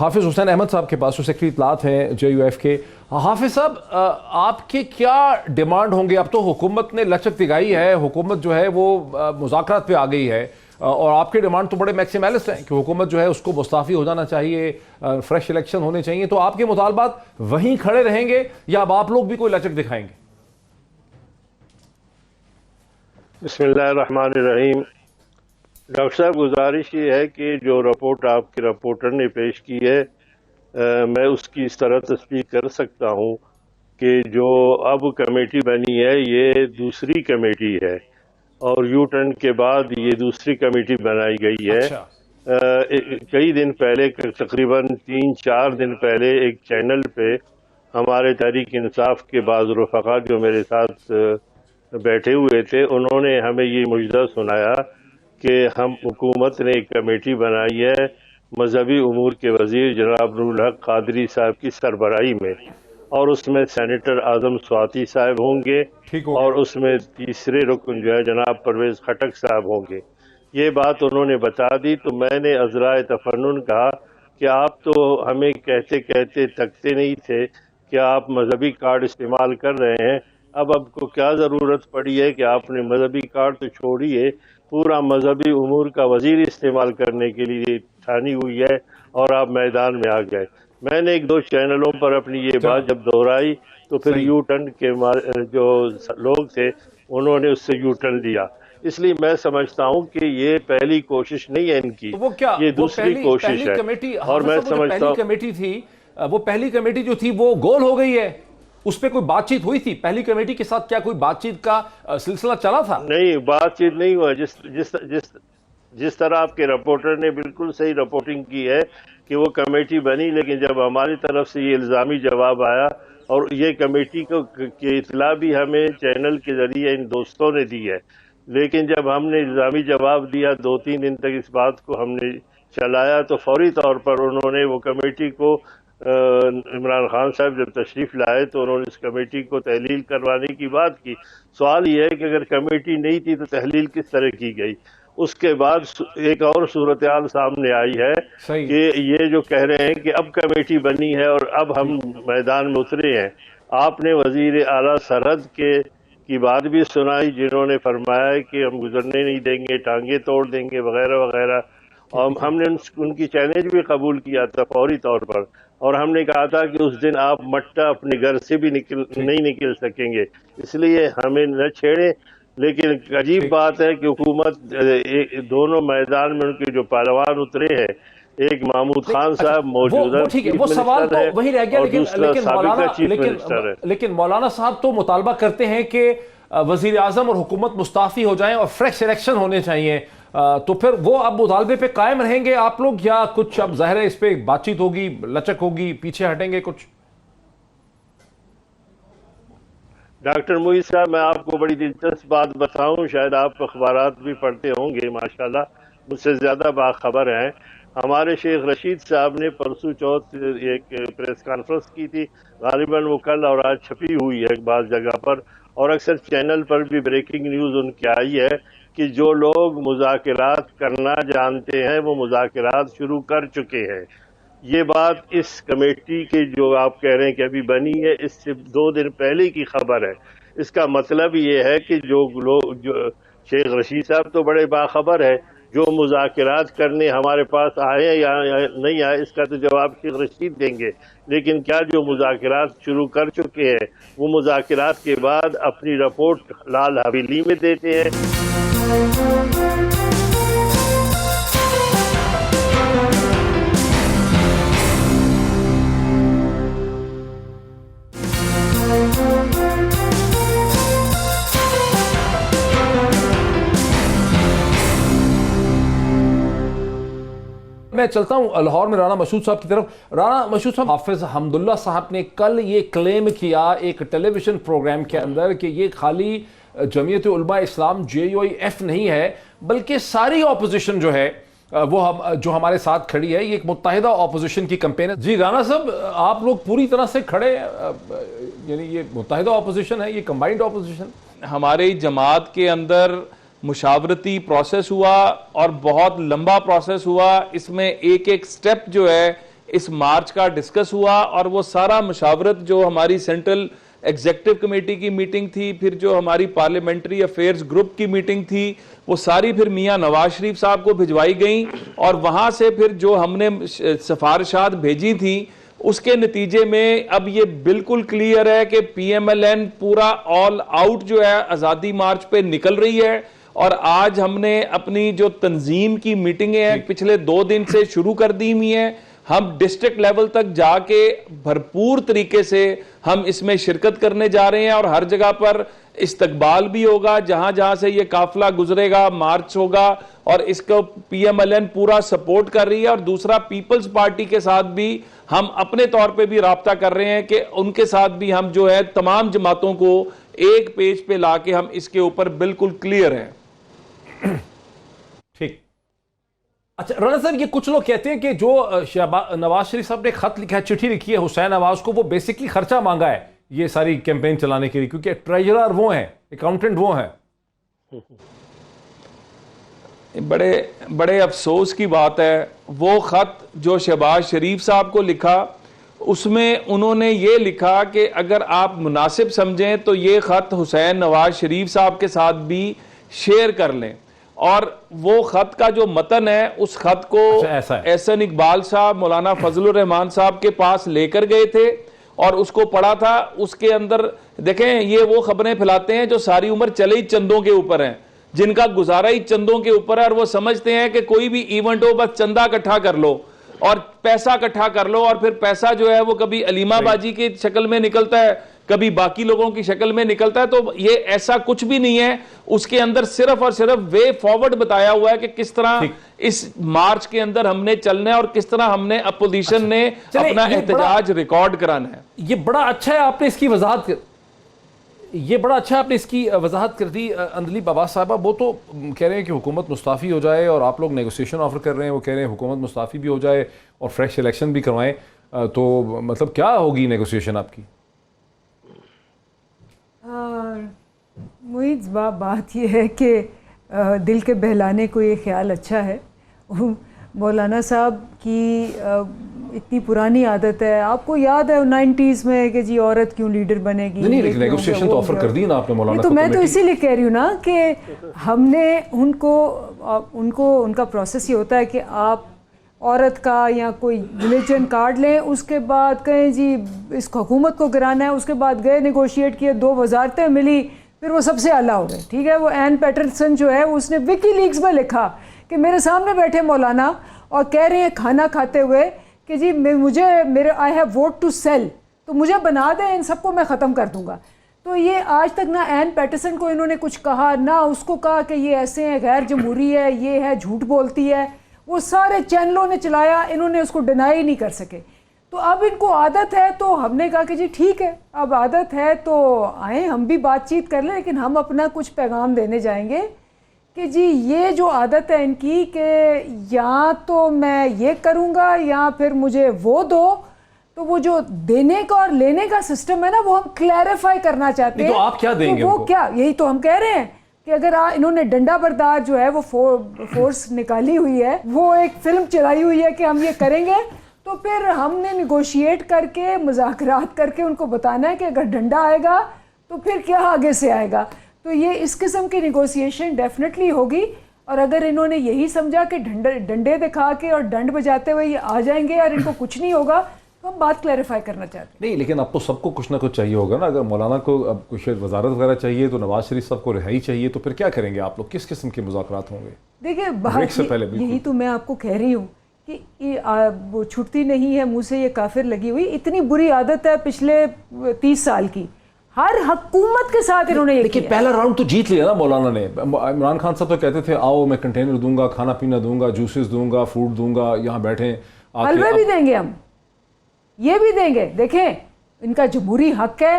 حافظ حسین احمد صاحب کے پاس جو سیکرٹری اطلاعات ہیں JUF کے. حافظ صاحب آپ کے کیا ڈیمانڈ ہوں گے؟ اب تو حکومت نے لچک دکھائی ہے، حکومت جو ہے وہ مذاکرات پہ آ گئی ہے، اور آپ کے ڈیمانڈ تو بڑے میکسیملسٹ ہیں کہ حکومت جو ہے اس کو مستعفی ہو جانا چاہیے، فریش الیکشن ہونے چاہیے. تو آپ کے مطالبات وہیں کھڑے رہیں گے یا اب آپ لوگ بھی کوئی لچک دکھائیں گے؟ بسم اللہ الرحمن الرحیم. ڈاکٹر صاحب، گزارش یہ ہے کہ جو رپورٹ آپ کے رپورٹر نے پیش کی ہے میں اس کی اس طرح تصدیق کر سکتا ہوں کہ جو اب کمیٹی بنی ہے یہ دوسری کمیٹی ہے، اور یو ٹرن کے بعد یہ دوسری کمیٹی بنائی گئی ہے. کئی دن پہلے، تقریباً 3-4 دن پہلے، ایک چینل پہ ہمارے تحریک انصاف کے بعض رفقا جو میرے ساتھ بیٹھے ہوئے تھے، انہوں نے ہمیں یہ مجدہ سنایا کہ ہم حکومت نے ایک کمیٹی بنائی ہے مذہبی امور کے وزیر جناب نور الحق قادری صاحب کی سربراہی میں، اور اس میں سینیٹر اعظم سواتی صاحب ہوں گے، اور اس میں تیسرے رکن جو ہے جناب پرویز خٹک صاحب ہوں گے. یہ بات انہوں نے بتا دی تو میں نے عذرائے تفنن کہا کہ آپ تو ہمیں کہتے کہتے تکتے نہیں تھے کہ آپ مذہبی کارڈ استعمال کر رہے ہیں، اب کو کیا ضرورت پڑی ہے کہ آپ نے مذہبی کارڈ تو چھوڑیے، پورا مذہبی امور کا وزیر استعمال کرنے کے لیے ٹھانی ہوئی ہے اور آپ میدان میں آ گئے. میں نے 1-2 چینلوں پر اپنی یہ بات جب دہرائی تو پھر یو ٹرن کے جو لوگ تھے انہوں نے اس سے یو ٹرن لیا. اس لیے میں سمجھتا ہوں کہ یہ پہلی کوشش نہیں ہے ان کی، یہ دوسری کوشش ہے. اور میں سمجھتا ہوں کمیٹی تھی، وہ پہلی کمیٹی جو تھی وہ گول ہو گئی ہے، اس پہ کوئی بات چیت ہوئی تھی؟ پہلی کمیٹی کے ساتھ کیا کوئی بات چیت کا سلسلہ چلا تھا؟ نہیں، بات چیت نہیں ہوا. جس طرح آپ کے رپورٹر نے بالکل صحیح رپورٹنگ کی ہے کہ وہ کمیٹی بنی، لیکن جب ہماری طرف سے یہ الزامی جواب آیا، اور یہ کمیٹی کی اطلاع بھی ہمیں چینل کے ذریعے ان دوستوں نے دی ہے، لیکن جب ہم نے الزامی جواب دیا 2-3 دن تک اس بات کو ہم نے چلایا تو فوری طور پر انہوں نے وہ کمیٹی کو، عمران خان صاحب جب تشریف لائے تو انہوں نے اس کمیٹی کو تحلیل کروانے کی بات کی. سوال یہ ہے کہ اگر کمیٹی نہیں تھی تو تحلیل کس طرح کی گئی؟ اس کے بعد ایک اور صورتحال سامنے آئی ہے کہ یہ جو کہہ رہے ہیں کہ اب کمیٹی بنی ہے اور اب ہم میدان میں اترے ہیں. آپ نے وزیر اعلیٰ سرحد کی بات بھی سنائی، جنہوں نے فرمایا کہ ہم گزرنے نہیں دیں گے، ٹانگیں توڑ دیں گے وغیرہ وغیرہ، اور ہم نے ان کی چیلنج بھی قبول کیا تھا فوری طور پر، اور ہم نے کہا تھا کہ اس دن آپ مٹا اپنے گھر سے بھی نہیں نکل سکیں گے، اس لیے ہمیں نہ چھیڑیں. لیکن عجیب بات ہے کہ حکومت دونوں میدان میں ان کے جو پہلوان اترے ہیں، ایک محمود خان صاحب موجودہ چیف منسٹر ہے اور دوسرا سابقہ چیف منسٹر ہے. لیکن مولانا صاحب تو مطالبہ کرتے ہیں کہ وزیر اعظم اور حکومت مستعفی ہو جائیں اور فریش الیکشن ہونے چاہیے، تو پھر وہ اب مطالبے پہ قائم رہیں گے آپ لوگ، یا کچھ اب ظاہر ہے اس پہ بات چیت ہوگی، لچک ہوگی، پیچھے ہٹیں گے کچھ؟ ڈاکٹر معید صاحب، میں آپ کو بڑی دلچسپ بات بتاؤں، شاید آپ اخبارات بھی پڑھتے ہوں گے، ماشاءاللہ مجھ سے زیادہ باخبر ہیں. ہمارے شیخ رشید صاحب نے پرسوں چوتھ ایک پریس کانفرنس کی تھی، غالباً وہ کل اور آج چھپی ہوئی ہے بعض جگہ پر، اور اکثر چینل پر بھی بریکنگ نیوز ان کی آئی ہے کہ جو لوگ مذاکرات کرنا جانتے ہیں وہ مذاکرات شروع کر چکے ہیں. یہ بات اس کمیٹی کے جو آپ کہہ رہے ہیں کہ ابھی بنی ہے، اس سے 2 دن پہلے کی خبر ہے. اس کا مطلب یہ ہے کہ جو شیخ رشید صاحب تو بڑے باخبر ہے، جو مذاکرات کرنے ہمارے پاس آئے یا نہیں آئے اس کا تو جواب شیخ رشید دیں گے، لیکن کیا جو مذاکرات شروع کر چکے ہیں وہ مذاکرات کے بعد اپنی رپورٹ لال حویلی میں دیتے ہیں؟ میں چلتا ہوں لاہور میں رانا مشہود صاحب کی طرف. رانا مشہود صاحب، حافظ حمداللہ صاحب نے کل یہ کلیم کیا ایک ٹیلی ویژن پروگرام کے اندر کہ یہ خالی جمعیت علماء اسلام JUF نہیں ہے، بلکہ ساری اپوزیشن جو ہے وہ جو ہمارے ساتھ کھڑی ہے، یہ ایک متحدہ اپوزیشن کی کمپین ہے. جی رانا صاحب، آپ لوگ پوری طرح سے کھڑے، یعنی یہ متحدہ اپوزیشن ہے، یہ کمبائنڈ اپوزیشن؟ ہماری جماعت کے اندر مشاورتی پروسیس ہوا اور بہت لمبا پروسیس ہوا. اس میں ایک ایک سٹیپ جو ہے اس مارچ کا ڈسکس ہوا اور وہ سارا مشاورت جو ہماری سینٹرل ایگزیکٹو کمیٹی کی میٹنگ تھی، پھر جو ہماری پارلیمنٹری افیئرز گروپ کی میٹنگ تھی، وہ ساری پھر میاں نواز شریف صاحب کو بھجوائی گئیں، اور وہاں سے پھر جو ہم نے سفارشات بھیجی تھی اس کے نتیجے میں اب یہ بالکل کلیئر ہے کہ پی ایم ایل این پورا آل آؤٹ جو ہے آزادی مارچ پہ نکل رہی ہے. اور آج ہم نے اپنی جو تنظیم کی میٹنگیں ہیں پچھلے 2 دن سے شروع کر دی ہوئی ہیں. ہم ڈسٹرکٹ لیول تک جا کے بھرپور طریقے سے ہم اس میں شرکت کرنے جا رہے ہیں، اور ہر جگہ پر استقبال بھی ہوگا، جہاں جہاں سے یہ قافلہ گزرے گا مارچ ہوگا، اور اس کو پی ایم ایل این پورا سپورٹ کر رہی ہے. اور دوسرا پیپلز پارٹی کے ساتھ بھی ہم اپنے طور پہ بھی رابطہ کر رہے ہیں کہ ان کے ساتھ بھی ہم جو ہے تمام جماعتوں کو ایک پیج پہ لا کے ہم اس کے اوپر بالکل کلیئر ہیں. ٹھیک. اچھا رانا صاحب، یہ کچھ لوگ کہتے ہیں کہ جو نواز شریف صاحب نے خط لکھا ہے، چٹھی لکھی ہے حسین نواز کو، وہ بیسکلی خرچہ مانگا ہے یہ ساری کیمپین چلانے کے لیے، کیونکہ ٹریجرر وہ ہیں، اکاؤنٹنٹ وہ ہیں. بڑے افسوس کی بات ہے، وہ خط جو شہباز شریف صاحب کو لکھا اس میں انہوں نے یہ لکھا کہ اگر آپ مناسب سمجھیں تو یہ خط حسین نواز شریف صاحب کے ساتھ بھی شیئر کر لیں. اور وہ خط کا جو متن ہے اس خط کو احسن اقبال صاحب مولانا فضل الرحمان صاحب کے پاس لے کر گئے تھے اور اس کو پڑھا تھا. اس کے اندر دیکھیں یہ وہ خبریں پھیلاتے ہیں جو ساری عمر چلے ہی چندوں کے اوپر ہیں، جن کا گزارا ہی چندوں کے اوپر ہے، اور وہ سمجھتے ہیں کہ کوئی بھی ایونٹ ہو بس چندہ اکٹھا کر لو اور پیسہ اکٹھا کر لو، اور پھر پیسہ جو ہے وہ کبھی علیمہ باجی کی شکل میں نکلتا ہے، کبھی باقی لوگوں کی شکل میں نکلتا ہے. تو یہ ایسا کچھ بھی نہیں ہے. اس کے اندر صرف اور صرف وے فارورڈ بتایا ہوا ہے کہ کس طرح اس مارچ کے اندر ہم نے چلنا ہے اور کس طرح ہم نے اپوزیشن نے اپنا احتجاج ریکارڈ کرانا ہے. یہ بڑا اچھا ہے آپ نے اس کی وضاحت کر دی. اندلیب عباس صاحبہ، وہ تو کہہ رہے ہیں کہ حکومت مستعفی ہو جائے، اور آپ لوگ نیگوسیشن آفر کر رہے ہیں، وہ کہہ رہے ہیں حکومت مستعفی بھی ہو جائے اور فریش الیکشن بھی کروائیں. تو مطلب کیا ہوگی نیگوسیشن آپ کی؟ معید، بات یہ ہے کہ دل کے بہلانے کو یہ خیال اچھا ہے. مولانا صاحب کی اتنی پرانی عادت ہے، آپ کو یاد ہے 90s میں کہ جی عورت کیوں لیڈر بنے گی. نہیں لیکن نیگوسیشن تو آفر کر دی نا آپ نے مولانا. تو میں تو اسی لیے کہہ رہی ہوں نا کہ ہم نے ان کا پروسیس یہ ہوتا ہے کہ آپ عورت کا یا کوئی ریلیجن کارڈ لیں، اس کے بعد کہیں جی اس حکومت کو گرانا ہے، اس کے بعد گئے نیگوشیٹ کیے، 2 وزارتیں ملی، پھر وہ سب سے اعلیٰ ہو گئے. ٹھیک ہے، وہ این پیٹرسن جو ہے اس نے وکی لیکس میں لکھا کہ میرے سامنے بیٹھے مولانا اور کہہ رہے ہیں کھانا کھاتے ہوئے کہ جی I have vote to sell, تو مجھے بنا دیں، ان سب کو میں ختم کر دوں گا. تو یہ آج تک نہ این پیٹرسن کو انہوں نے کچھ کہا، نہ اس کو کہا کہ یہ ایسے ہیں، غیر جمہوری ہے، یہ ہے، جھوٹ بولتی ہے. وہ سارے چینلوں نے چلایا، انہوں نے اس کو ڈینائی نہیں کر سکے. تو اب ان کو عادت ہے، تو ہم نے کہا کہ جی ٹھیک ہے، اب عادت ہے تو آئیں ہم بھی بات چیت کر لیں، لیکن ہم اپنا کچھ پیغام دینے جائیں گے کہ جی یہ جو عادت ہے ان کی کہ یا تو میں یہ کروں گا یا پھر مجھے وہ دو، تو وہ جو دینے کا اور لینے کا سسٹم ہے نا، وہ ہم کلیریفائی کرنا چاہتے ہیں. تو آپ کیا دیں گے؟ وہ کیا، یہی تو ہم کہہ رہے ہیں کہ اگر انہوں نے ڈنڈا بردار جو ہے وہ فورس نکالی ہوئی ہے، وہ ایک فلم چلائی ہوئی ہے کہ ہم یہ کریں گے، تو پھر ہم نے نیگوشیٹ کر کے مذاکرات کر کے ان کو بتانا ہے کہ اگر ڈنڈا آئے گا تو پھر کیا آگے سے آئے گا. تو یہ اس قسم کی نیگوسیشن ڈیفینیٹلی ہوگی. اور اگر انہوں نے یہی سمجھا کہ ڈنڈے دکھا کے اور ڈنڈ بجاتے ہوئے یہ آ جائیں گے اور ان کو کچھ نہیں ہوگا، تو ہم بات کلیریفائی کرنا چاہتے ہیں. نہیں لیکن اب تو سب کو کچھ نہ کچھ چاہیے ہوگا نا. اگر مولانا کو اب کچھ وزارت وغیرہ چاہیے تو نواز شریف صاحب کو رہائی چاہیے، تو پھر کیا کریں گے آپ لوگ؟ کس قسم کے مذاکرات ہوں گے؟ دیکھیں بات یہی تو میں آپ کو کہہ رہی ہوں کہ وہ چھٹتی نہیں ہے منہ سے یہ کافر لگی ہوئی. اتنی بری عادت ہے پچھلے 30 سال کی، ہر حکومت کے ساتھ انہوں نے یہ لیکن پہلا راؤنڈ تو جیت لیا نا مولانا نے. عمران خان صاحب تو کہتے تھے آؤ میں کنٹینر دوں گا، کھانا پینا دوں گا، جوسز دوں گا، فروٹ دوں گا، یہاں بیٹھیں. حلوے بھی دیں گے، ہم یہ بھی دیں گے. دیکھیں ان کا جمہوری حق ہے،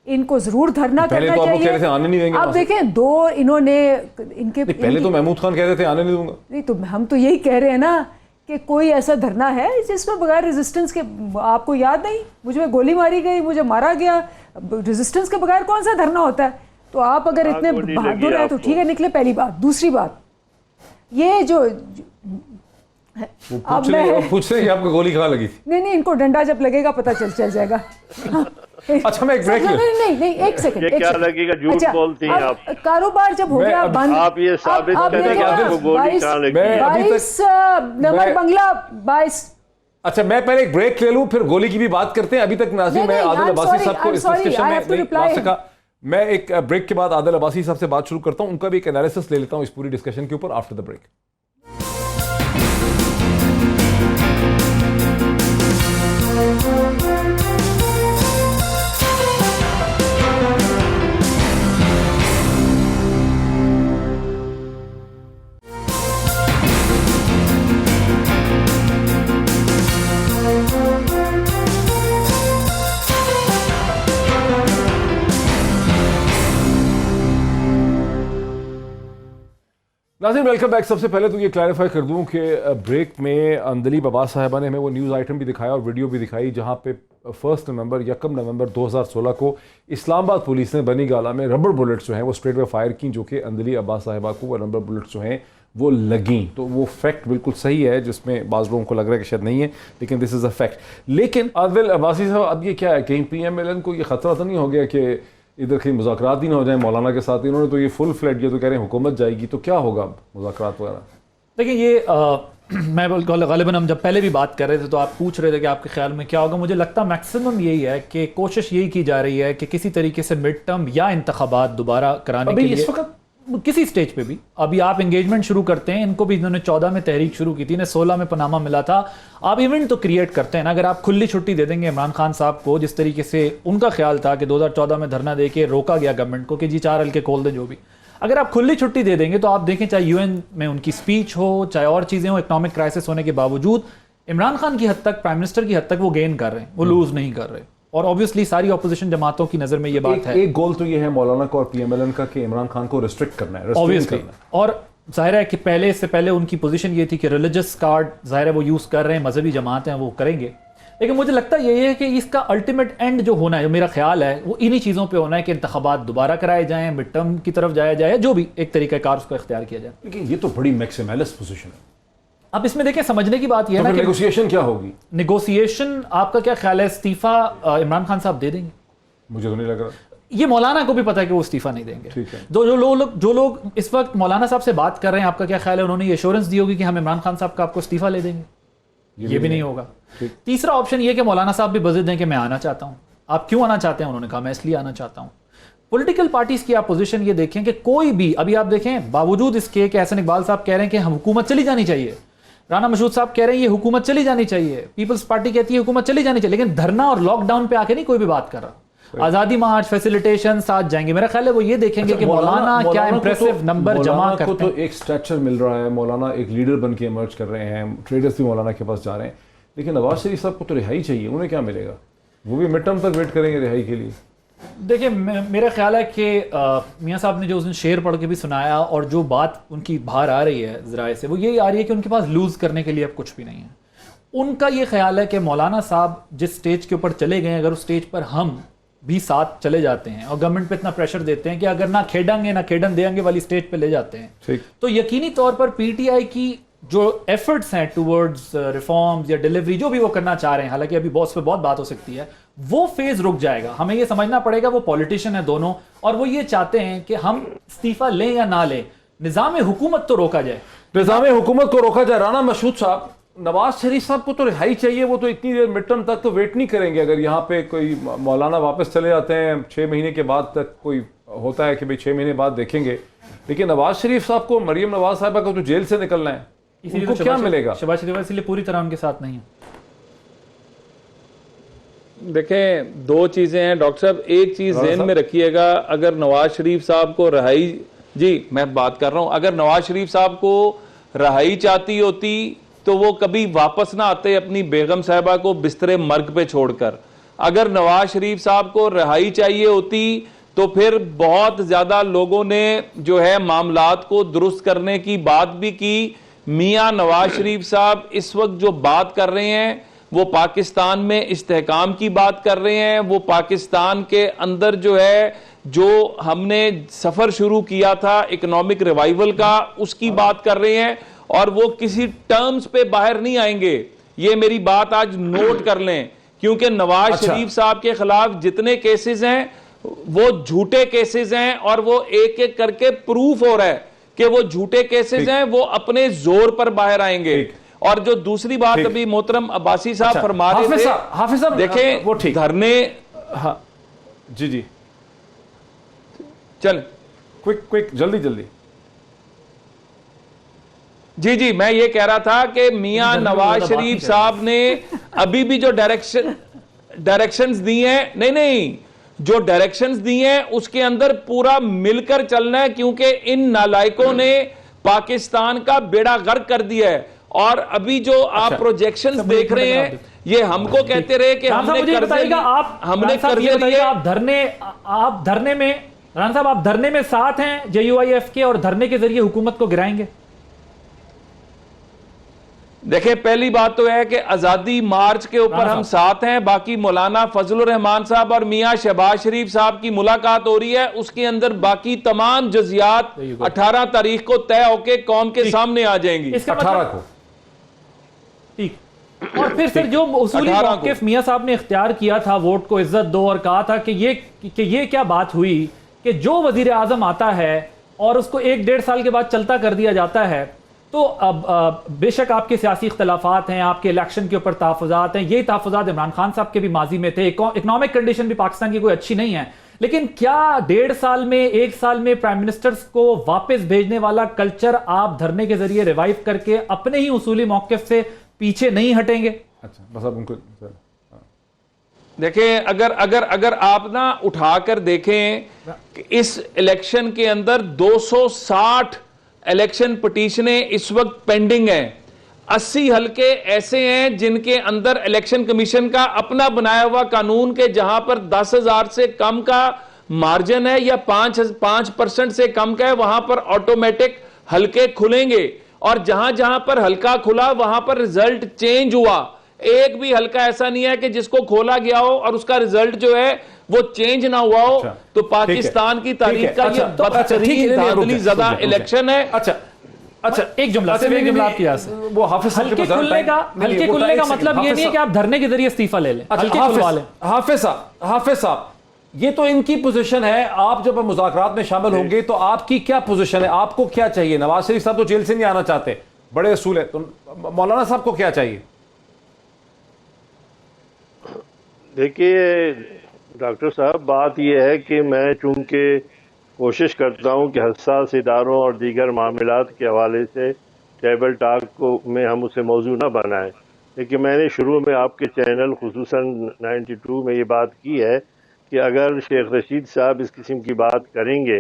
ان کو ضرور دھرنا کرنا چاہیے. آپ دیکھیں انہوں نے ان کے پہلے تو محمود خان کہتے تھے آنے نہیں دوں گا. نہیں تو ہم تو یہی کہہ رہے ہیں نا کہ کوئی ایسا دھرنا ہے جس میں بغیر ریزسٹنس کے، آپ کو یاد نہیں مجھ میں گولی ماری گئی، مجھے مارا گیا، ریزسٹنس کے بغیر کون سا دھرنا ہوتا ہے؟ تو آپ اگر اتنے بہادر ہیں تو ٹھیک ہے نکلے. پہلی بات. دوسری بات، یہ جو وہ پوچھ رہے ہیں کہ آپ کو گولی کہاں لگی تھی. نہیں انکو ڈنڈا جب لگے گا پتہ چل جائے گا. اچھا میں ایک بریک نہیں ایک سیکنڈ. یہ کیا لگے گا؟ جھوٹ بولتی ہیں آپ. کاروبار جب ہو گیا بند, آپ یہ ثابت کریں کہ آپ کو گولی کہاں لگی. 22 نمبر بنگلہ 22. اچھا میں پہلے ایک بریک لے لوں, پھر گولی کی بھی بات کرتے ہیں. ابھی تک ناظرین میں عادل عباسی صاحب کو اس ڈسکشن میں نہیں لا سکا. میں ایک بریک کے بعد عادل عباسی صاحب سے بات شروع کرتا ہوں, ان کا بھی ایک انالیسس لے لیتا ہوں اس پوری ڈسکشن کے اوپر آفٹر دا بریک. ناظرین ویلکم بیک. سب سے پہلے تو یہ کلیریفائی کر دوں کہ بریک میں اندلیب عباس صاحبہ نے ہمیں وہ نیوز آئٹم بھی دکھایا اور ویڈیو بھی دکھائی جہاں پہ 1 نومبر 2016 کو اسلام آباد پولیس نے بنی گالہ میں ربڑ بلٹس جو ہیں وہ اسٹریٹ وے فائر کی, جو کہ اندلیب عباس صاحبہ کو وہ ربڑ بلٹس جو ہیں وہ لگیں. تو وہ فیکٹ بالکل صحیح ہے, جس میں بعض لوگوں کو لگ رہا ہے کہ شاید نہیں ہے, لیکن دس از اے فیکٹ. لیکن عادل عباسی صاحب اب یہ کیا ہے, کہیں پی ایم ایل این کو یہ خطرہ تو نہیں ہو گیا کہ ادھر کہیں مذاکرات ہی نہ ہو جائیں مولانا کے ساتھ؟ انہوں نے تو یہ فل فلیٹ یہ تو کہہ رہے ہیں حکومت جائے گی, تو کیا ہوگا اب مذاکرات وغیرہ؟ دیکھیں یہ میں غالباً ہم جب پہلے بھی بات کر رہے تھے تو آپ پوچھ رہے تھے کہ آپ کے خیال میں کیا ہوگا. مجھے لگتا میکسیمم یہی ہے کہ کوشش یہی کی جا رہی ہے کہ کسی طریقے سے مڈ ٹرم یا انتخابات دوبارہ کرانے کے لیے اس وقت کسی سٹیج پہ بھی ابھی آپ انگیجمنٹ شروع کرتے ہیں. ان کو بھی انہوں نے 14 میں تحریک شروع کی تھی, انہیں 16 میں پاناما ملا تھا. آپ ایونٹ تو کریٹ کرتے ہیں نا. اگر آپ کھلی چھٹی دے دیں گے عمران خان صاحب کو, جس طریقے سے ان کا خیال تھا کہ 2014 میں دھرنا دے کے روکا گیا گورنمنٹ کو کہ جی 4 ہلکے کھول دیں جو بھی, اگر آپ کھلی چھٹی دے دیں گے تو آپ دیکھیں چاہے یو این میں ان کی سپیچ ہو, چاہے اور چیزیں ہوں, اکنامک کرائسس ہونے کے باوجود عمران خان کی حد تک, پرائم منسٹر کی حد تک وہ گین کر رہے ہیں, وہ لوز نہیں کر رہے. اور obviously ساری اپوزیشن جماعتوں کی نظر میں یہ بات ہے. ایک گول تو یہ ہے مولانا کا اور پی ایم ایل این کا کہ عمران خان کو ریسٹرکٹ کرنا ہے, obviously. اور ظاہر ہے کہ پہلے سے پہلے ان کی پوزیشن یہ تھی کہ ریلیجس کارڈ ظاہر ہے وہ یوز کر رہے ہیں, مذہبی جماعت ہیں وہ کریں گے. لیکن مجھے لگتا یہ ہے کہ اس کا الٹیمیٹ اینڈ جو ہونا ہے, جو میرا خیال ہے وہ انہی چیزوں پہ ہونا ہے کہ انتخابات دوبارہ کرائے جائیں, مڈ ٹرم کی طرف جایا جائے, جو بھی ایک طریقہ کار اس کو اختیار کیا جائے. لیکن یہ تو بڑی میکسیملس پوزیشن ہے. اب اس میں دیکھیں سمجھنے کی بات یہ ہے نا کہ نیگوسیشن کیا ہوگی. نیگوسیشن آپ کا کیا خیال ہے, استعفیٰ عمران خان صاحب دے دیں گے؟ مجھے تو نہیں لگ رہا. یہ مولانا کو بھی پتا ہے کہ وہ استعفیٰ نہیں دیں گے. جو لوگ اس وقت مولانا صاحب سے بات کر رہے ہیں, آپ کا کیا خیال ہے, انہوں نے یہ ایشورنس دی ہوگی کہ ہم عمران خان صاحب کا آپ کو استعفیٰ لے دیں گے؟ یہ بھی نہیں ہوگا. تیسرا آپشن یہ کہ مولانا صاحب بھی بزد دیں کہ میں آنا چاہتا ہوں. آپ کیوں آنا چاہتے ہیں؟ انہوں نے کہا میں اس لیے آنا چاہتا ہوں. پولیٹیکل پارٹیز کی آپ پوزیشن یہ دیکھیں کہ کوئی بھی, ابھی آپ دیکھیں باوجود اس کے کہ احسن اقبال صاحب کہہ رہے ہیں کہ حکومت چلی جانی چاہیے, رانا مشہود صاحب کہہ رہے ہیں یہ حکومت چلی جانی چاہیے, پیپلز پارٹی کہتی ہے حکومت چلی جانی چاہیے, لیکن دھرنا اور لاک ڈاؤن پہ آ کے نہیں کوئی بھی بات کر رہا. آزادی مارچ, فیسیلیٹیشن ساتھ جائیں گے. میرا خیال ہے وہ یہ دیکھیں گے کہ مولانا کیا امپریسو نمبر جمع کرتے ہیں. تو ایک سٹیچر مل رہا ہے, مولانا ایک لیڈر بن کے ایمرج کر رہے ہیں, ٹریڈرز بھی مولانا کے پاس جا رہے ہیں, لیکن نواز شریف صاحب کو تو رہائی چاہیے. انہیں کیا ملے گا؟ وہ بھی مڈ ٹرم تک ویٹ کریں گے رہائی کے لیے. دیکھیں میرا خیال ہے کہ میاں صاحب نے جو اس دن شعر پڑھ کے بھی سنایا اور جو بات ان کی باہر آ رہی ہے ذرائع سے, وہ یہی آ رہی ہے کہ ان کے پاس لوز کرنے کے لیے اب کچھ بھی نہیں ہے. ان کا یہ خیال ہے کہ مولانا صاحب جس سٹیج کے اوپر چلے گئے, اگر اس سٹیج پر ہم بھی ساتھ چلے جاتے ہیں اور گورنمنٹ پہ اتنا پریشر دیتے ہیں کہ اگر نہ کھیڈیں گے نہ کھیڈن دیں گے والی سٹیج پہ لے جاتے ہیں, تو یقینی طور پر پی ٹی آئی کی جو ایفرٹس ہیں ٹورڈز ریفارمز یا ڈیلیوری جو بھی وہ کرنا چاہ رہے ہیں, حالانکہ ابھی باس پہ بہت بات ہو سکتی ہے, وہ فیز رک جائے گا. ہمیں یہ سمجھنا پڑے گا وہ پولیٹیشین ہیں دونوں, اور وہ یہ چاہتے ہیں کہ ہم استعفیٰ لیں یا نہ لیں, نظام حکومت تو روکا جائے. نظام حکومت کو روکا جائے. رانا مشہود صاحب, نواز شریف صاحب کو تو رہائی چاہیے, وہ تو اتنی دیر مڈ ٹرم تک تو ویٹ نہیں کریں گے. اگر یہاں پہ کوئی مولانا واپس چلے جاتے ہیں 6 مہینے کے بعد تک, کوئی ہوتا ہے کہ بھئی 6 مہینے بعد دیکھیں گے, لیکن نواز شریف صاحب کو, مریم نواز صاحبہ کو تو جیل سے نکلنا ہے, ان کو کیا ملے گا؟ شہباز شریف اس لیے پوری طرح ان کے ساتھ نہیں ہے. دیکھیں دو چیزیں ہیں ڈاکٹر صاحب, ایک چیز ذہن میں رکھیے گا, اگر نواز شریف صاحب کو رہائی, جی میں بات کر رہا ہوں, اگر نواز شریف صاحب کو رہائی چاہتی ہوتی تو وہ کبھی واپس نہ آتے اپنی بیگم صاحبہ کو بستر مرگ پہ چھوڑ کر. اگر نواز شریف صاحب کو رہائی چاہیے ہوتی تو پھر بہت زیادہ لوگوں نے جو ہے معاملات کو درست کرنے کی بات بھی کی. میاں نواز شریف صاحب اس وقت جو بات کر رہے ہیں وہ پاکستان میں استحکام کی بات کر رہے ہیں, وہ پاکستان کے اندر جو ہے جو ہم نے سفر شروع کیا تھا اکنامک ریوائیول کا, اس کی بات کر رہے ہیں, اور وہ کسی ٹرمز پہ باہر نہیں آئیں گے. یہ میری بات آج نوٹ کر لیں, کیونکہ نواز شریف صاحب کے خلاف جتنے کیسز ہیں وہ جھوٹے کیسز ہیں, اور وہ ایک ایک کر کے پروف ہو رہا ہے کہ وہ جھوٹے کیسز ہیں, وہ اپنے زور پر باہر آئیں گے. اور جو دوسری بات ابھی محترم عباسی صاحب فرما رہے تھے, حافظ صاحب دیکھیں دھرنے, جی چل کوئک جلدی جی میں یہ کہہ رہا تھا کہ میاں نواز شریف صاحب نے ابھی بھی جو ڈائریکشنز دی ہیں, نہیں جو ڈائریکشنز دی ہیں اس کے اندر پورا مل کر چلنا ہے, کیونکہ ان نالائکوں نے پاکستان کا بیڑا غرق کر دیا ہے. اور ابھی جو آپ پروجیکشنز دیکھ رہے ہیں, یہ ہم کو کہتے رہے کہ ہم نے قرضے لیے. آپ دھرنے میں رانا صاحب آپ دھرنے میں ساتھ ہیں JUIF کے, اور دھرنے کے ذریعے حکومت کو گرائیں گے؟ دیکھیں پہلی بات تو ہے کہ آزادی مارچ کے اوپر ہم ساتھ ہیں, باقی مولانا فضل الرحمان صاحب اور میاں شہباز شریف صاحب کی ملاقات ہو رہی ہے, اس کے اندر باقی تمام جزیات 18 تاریخ کو طے ہو کے قوم کے سامنے آ جائیں گی. 18 کو ٹھیک. اور پھر سر جو اصولی موقف میاں صاحب نے اختیار کیا تھا ووٹ کو عزت دو, اور کہا تھا کہ یہ کیا بات ہوئی کہ جو وزیر اعظم آتا ہے اور اس کو 1-1.5 سال کے بعد چلتا کر دیا جاتا ہے, تو اب بے شک آپ کے سیاسی اختلافات ہیں, آپ کے الیکشن کے اوپر تحفظات ہیں, یہی تحفظات عمران خان صاحب کے بھی ماضی میں تھے, اکنامک کنڈیشن بھی پاکستان کی کوئی اچھی نہیں ہے, لیکن کیا 1.5 سال میں 1 سال میں پرائم منسٹرز کو واپس بھیجنے والا کلچر آپ دھرنے کے ذریعے ریوائیو کر کے اپنے ہی اصولی موقف سے پیچھے نہیں ہٹیں گے؟ اچھا بس اب ان کو دیکھیں اگر آپ نہ اٹھا کر دیکھیں کہ اس الیکشن کے اندر 260 الیکشن پٹیشنیں اس وقت پینڈنگ ہیں, 80 حلقے ایسے ہیں جن کے اندر الیکشن کمیشن کا اپنا بنایا ہوا قانون کے جہاں پر 10,000 سے کم کا مارجن ہے یا 5% سے کم کا ہے, وہاں پر آٹومیٹک حلقے کھلیں گے, اور جہاں جہاں پر حلقہ کھلا وہاں پر رزلٹ چینج ہوا. ایک بھی حلقہ ایسا نہیں ہے کہ جس کو کھولا گیا ہو اور اس کا رزلٹ جو ہے وہ چینج نہ ہوا ہو. تو پاکستان کی تاریخ کا یہ بدترین دھاندلی زدہ الیکشن ہے. اچھا ایک جملہ آپ کی آس وہ حافظ ہلکے کھلنے کا مطلب یہ نہیں ہے کہ آپ دھرنے کے ذریعے استعفیٰ لے لیں. حافظ صاحب یہ تو ان کی پوزیشن ہے, آپ جب مذاکرات میں شامل ہوں گے تو آپ کی کیا پوزیشن ہے, آپ کو کیا چاہیے؟ نواز شریف صاحب تو جیل سے نہیں آنا چاہتے, بڑے اصول ہے, تو مولانا صاحب کو کیا چاہیے؟ دیکھیے ڈاکٹر صاحب, بات یہ ہے کہ میں چونکہ کوشش کرتا ہوں کہ حساس اداروں اور دیگر معاملات کے حوالے سے ٹیبل ٹاک میں ہم اسے موضوع نہ بنائیں, لیکن میں نے شروع میں آپ کے چینل خصوصاً 92 میں یہ بات کی ہے کہ اگر شیخ رشید صاحب اس قسم کی بات کریں گے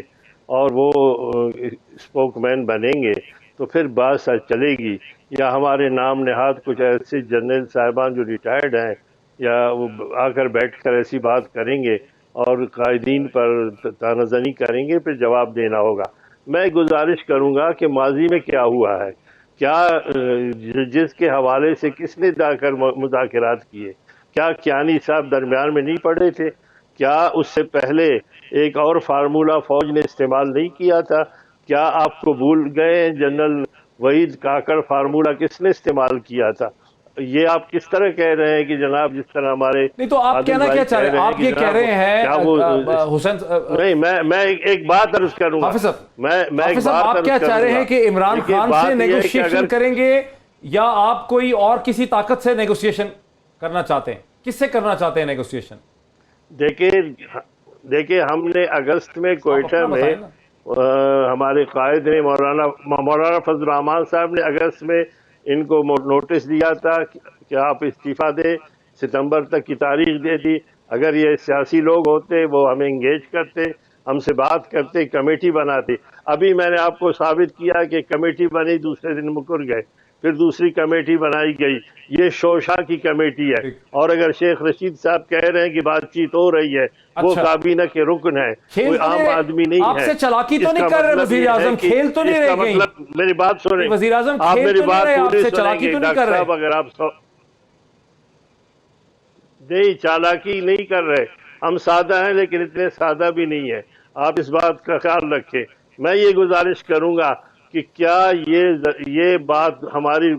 اور وہ اسپوک مین بنیں گے تو پھر بات سچ چلے گی. یا ہمارے نام نہاد کچھ ایسے جنرل صاحبان جو ریٹائرڈ ہیں, یا وہ آ کر بیٹھ کر ایسی بات کریں گے اور قائدین پر طعنہ زنی کریں گے, پھر جواب دینا ہوگا. میں گزارش کروں گا کہ ماضی میں کیا ہوا ہے, کیا جس کے حوالے سے کس نے جا کر مذاکرات کیے, کیا کیانی صاحب درمیان میں نہیں پڑے تھے؟ کیا اس سے پہلے ایک اور فارمولہ فوج نے استعمال نہیں کیا تھا؟ کیا آپ کو بھول گئے جنرل وحید کاکڑ فارمولہ کس نے استعمال کیا تھا؟ یہ آپ کس طرح کہہ رہے ہیں کہ جناب جس طرح ہمارے نہیں, تو آپ کہنا کیا چاہ رہے ہیں؟ آپ یہ کہہ رہے ہیں حسین نہیں, میں ایک بات عرض کروں گا. حافظ صاحب آپ کیا چاہ رہے ہیں کہ عمران خان سے نیگوشیشن کریں گے یا آپ کوئی اور کسی طاقت سے نیگوشیشن کرنا چاہتے ہیں؟ کس سے کرنا چاہتے ہیں نیگوشیشن؟ دیکھیں ہم نے اگست میں کوئٹہ میں ہمارے قائد نے مولانا فضل الرحمان صاحب نے اگست میں ان کو نوٹس دیا تھا کہ آپ استعفیٰ دیں, ستمبر تک کی تاریخ دے دی. اگر یہ سیاسی لوگ ہوتے وہ ہمیں انگیج کرتے, ہم سے بات کرتے, کمیٹی بناتے. ابھی میں نے آپ کو ثابت کیا کہ کمیٹی بنی, دوسرے دن مکر گئے, پھر دوسری کمیٹی بنائی گئی. یہ شوشا کی کمیٹی ہے, اور اگر شیخ رشید صاحب کہہ رہے ہیں کہ بات چیت ہو رہی ہے, وہ کابینہ کے رکن ہے, کوئی عام آدمی نہیں ہے. آپ سے چلاکی تو نہیں کر رہے وزیر اعظم, کھیل تو نہیں رہے گئی. میری بات سنیں, وزیر اعظم آپ میری بات پوری سنیں گے. ڈاکٹر صاحب اگر آپ نہیں چالاکی نہیں کر رہے, ہم سادہ ہیں لیکن اتنے سادہ بھی نہیں ہے, آپ اس بات کا خیال رکھیں. میں یہ گزارش کروں گا کہ کیا یہ بات ہماری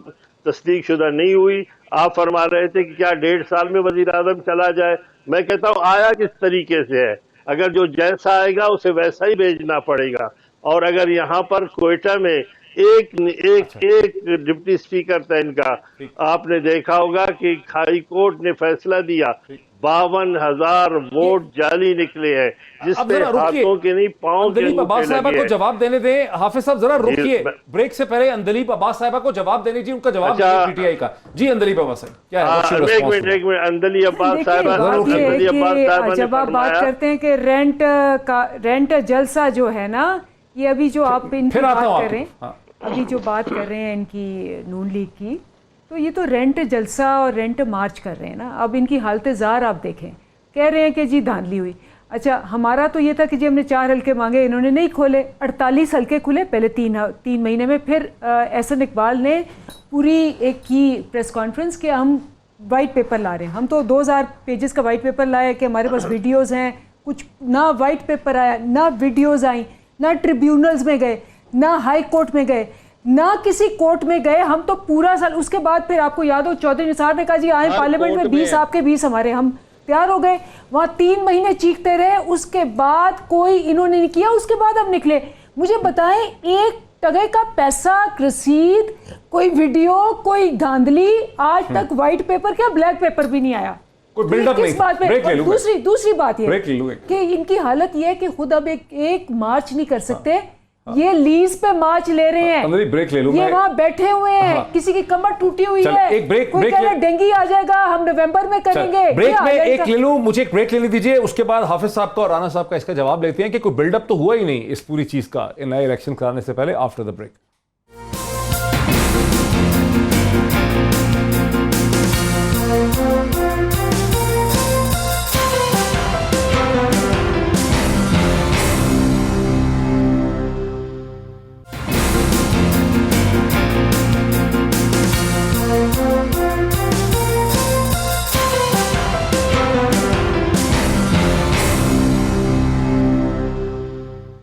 تصدیق شدہ نہیں ہوئی. آپ فرما رہے تھے کہ کیا 1.5 سال میں وزیر اعظم چلا جائے. میں کہتا ہوں آیا کس طریقے سے ہے. اگر جو جیسا آئے گا اسے ویسا ہی بھیجنا پڑے گا. اور اگر یہاں پر کوئٹہ میں ایک ڈپٹی اسپیکر تھا ان کا, آپ نے دیکھا ہوگا کہ ہائی کورٹ نے فیصلہ دیا 52,000 ووٹ جعلی نکلے ہیں, جس میں ہاتھوں کے نہیں پاؤں کے اندلیب عباس صاحبہ کو جواب دینے دیں. حافظ صاحب ذرا رکیے, بریک سے پہلے اندلیب عباس صاحبہ کو جواب دینے جی, ان کا جواب پی ٹی آئی کا. جی اندلیب عباس صاحب کیا ہے؟ ایک منٹ اندلیب عباس صاحبہ جب آپ بات کرتے ہیں کہ رینٹ جلسہ جو ہے نا, یہ ابھی جو آپ ان کی بات کر رہے ہیں, ابھی جو بات کر رہے ہیں ان کی نون لیگ کی, تو یہ تو رینٹ جلسہ اور رینٹ مارچ کر رہے ہیں نا. اب ان کی حالت زار آپ دیکھیں, کہہ رہے ہیں کہ جی دھاندلی ہوئی. اچھا ہمارا تو یہ تھا کہ جی ہم نے 4 حلقے مانگے, انہوں نے نہیں کھولے. 48 حلقے کھلے پہلے 3 مہینے میں. پھر احسن اقبال نے پوری ایک کی پریس کانفرنس کہ ہم وائٹ پیپر لا رہے ہیں. ہم تو 2000 پیجز کا وائٹ پیپر لائے کہ ہمارے پاس ویڈیوز ہیں. کچھ نہ وائٹ پیپر آیا, نہ ویڈیوز آئیں, نہ ٹریبیونلز میں گئے, نہ ہائی کورٹ میں گئے, نہ کسی کورٹ میں گئے. ہم تو پورا سال, اس کے بعد پھر آپ کو یاد ہو چودھری نثار نے کہا جی آئیں پارلیمنٹ میں 20 آپ کے 20 ہمارے, ہم تیار ہو گئے. وہاں 3 مہینے چیختے رہے, اس کے بعد کوئی انہوں نے نہیں کیا. اس کے بعد ہم نکلے. مجھے بتائیں ایک ٹگے کا پیسہ, رسید, کوئی ویڈیو, کوئی دھاندلی, آج تک وائٹ پیپر کیا بلیک پیپر بھی نہیں آیا. کس بات پہ؟ دوسری بات یہ کہ ان کی حالت یہ ہے کہ خود اب ایک مارچ نہیں کر سکتے, یہ لیز پہ مارچ لے رہے ہیں. یہ وہاں بیٹھے ہوئے ہیں, کسی کی کمر ٹوٹی ہوئی ہے, کوئی کہہ رہا ہے ڈینگی آ جائے گا, ہم نومبر میں کریں گے. بریک میں ایک لے لوں, مجھے ایک بریک لینے دیجئے, اس کے بعد حافظ صاحب کا اور رانا صاحب کا اس کا جواب لیتے ہیں کہ کوئی بلڈ اپ تو ہوا ہی نہیں اس پوری چیز کا نئے الیکشن کرانے سے پہلے. After the break.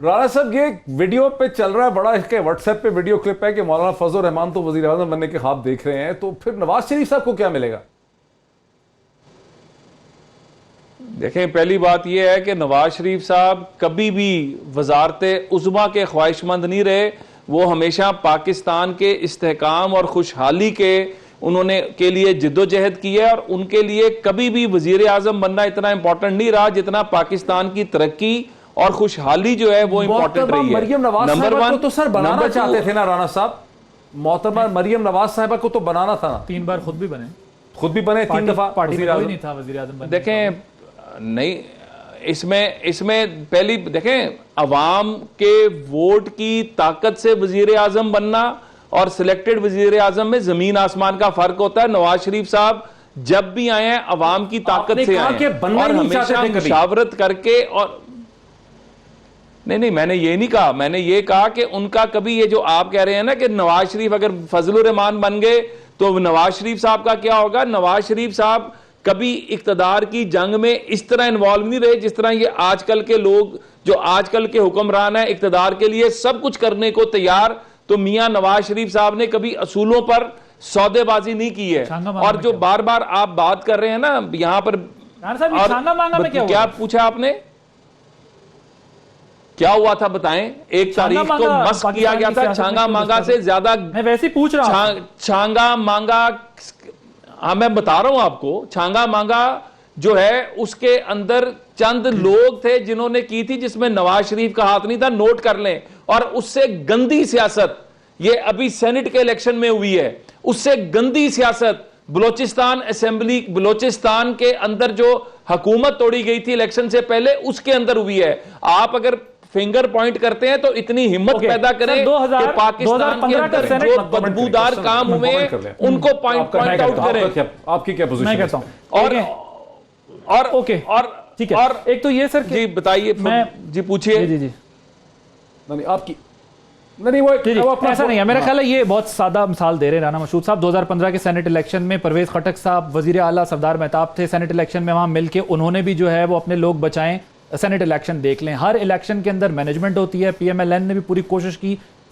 رانا صاحب یہ ویڈیو پہ چل رہا ہے بڑا, اس کے واٹس ایپ پہ ویڈیو کلپ ہے کہ مولانا فضل الرحمان تو وزیر اعظم بننے کے خواب دیکھ رہے ہیں, تو پھر نواز شریف صاحب کو کیا ملے گا؟ دیکھیں پہلی بات یہ ہے کہ نواز شریف صاحب کبھی بھی وزارت عظمیٰ کے خواہش مند نہیں رہے. وہ ہمیشہ پاکستان کے استحکام اور خوشحالی کے لیے جد و جہد کی ہے, اور ان کے لیے کبھی بھی وزیر اعظم بننا اتنا امپورٹنٹ نہیں رہا جتنا پاکستان کی ترقی اور خوشحالی جو ہے وہ امپورٹنٹ رہی ہے. مریم نواز صاحبہ کو تو سر بنانا چاہتے تھے نا رانا صاحب, محترمہ مریم نواز صاحبہ کو تو بنانا تھا نا. 3 بار خود بھی بنے 3 دفعہ پارٹی میں کوئی نہیں تھا وزیر اعظم. دیکھیں نہیں, اس میں پہلی دیکھیں عوام کے ووٹ کی طاقت سے وزیر اعظم بننا اور سلیکٹڈ وزیر اعظم میں زمین آسمان کا فرق ہوتا ہے. نواز شریف صاحب جب بھی آئے ہیں عوام کی طاقت سے آئے ہیں اور ہمیشہ مشاورت کر کے. اور نہیں میں نے یہ نہیں کہا, میں نے یہ کہا کہ ان کا کبھی یہ جو آپ کہہ رہے ہیں نا کہ نواز شریف اگر فضل الرحمان بن گئے تو نواز شریف صاحب کا کیا ہوگا. نواز شریف صاحب کبھی اقتدار کی جنگ میں اس طرح انوالو نہیں رہے جس طرح یہ آج کل کے لوگ, جو آج کل کے حکمران ہیں, اقتدار کے لیے سب کچھ کرنے کو تیار. تو میاں نواز شریف صاحب نے کبھی اصولوں پر سودے بازی نہیں کی ہے. اور جو بار بار آپ بات کر رہے ہیں نا یہاں پر, کیا پوچھا آپ نے, کیا ہوا تھا بتائیں؟ 1 تاریخ کو مسک کیا گیا تھا. چھانگا مانگا سے زیادہ, میں ویسے پوچھ رہا ہوں, چھانگا مانگا, ہاں میں بتا رہا ہوں آپ کو, چھانگا مانگا جو ہے اس کے اندر چند لوگ تھے جنہوں نے کی تھی, جس میں نواز شریف کا ہاتھ نہیں تھا. نوٹ کر لیں. اور اس سے گندی سیاست یہ ابھی سینٹ کے الیکشن میں ہوئی ہے, اس سے گندی سیاست بلوچستان اسمبلی, بلوچستان کے اندر جو حکومت توڑی گئی تھی الیکشن سے پہلے, اس کے اندر ہوئی ہے. آپ اگر فنگر پوائنٹ کرتے ہیں تو اتنی ہمت پیدا کریں کہ پاکستان کے اندر جو بدبودار کام ہوئے ہیں ان کو پوائنٹ آؤٹ کریں. آپ کی کیا پوزیشن؟ میں کہتا ہوں اور ٹھیک ہے, ایک تو یہ سر جی بتائیے, جی پوچھئے. جی آپ کی ایسا نہیں ہے, میرا خیال ہے یہ بہت سادہ مثال دے رہے ہیں رانا مشہود صاحب. 2015 کے سینٹ الیکشن میں پرویز خٹک صاحب وزیر اعلیٰ سردار مہتاب تھے سینٹ الیکشن میں, وہاں مل کے انہوں نے بھی جو ہے وہ اپنے لوگ بچائیں. سینٹ الیکشن دیکھ لیں, ہر الیکشن کے اندر مینجمنٹ ہوتی ہے. پی ایم ایل این نے بھی پوری کوشش کی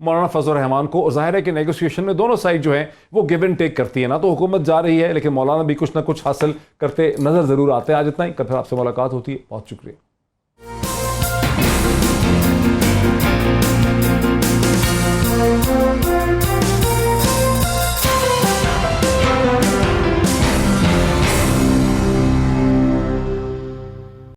مولانا فضل الرحمان کو، اور ظاہر ہے کہ نیگوشیشن میں دونوں سائڈ جو ہیں وہ گیو اینڈ ٹیک کرتی ہے نا، تو حکومت جا رہی ہے لیکن مولانا بھی کچھ نہ کچھ حاصل کرتے نظر ضرور آتے ہیں. آج اتنا ہی، کل پھر آپ سے ملاقات ہوتی ہے. بہت شکریہ.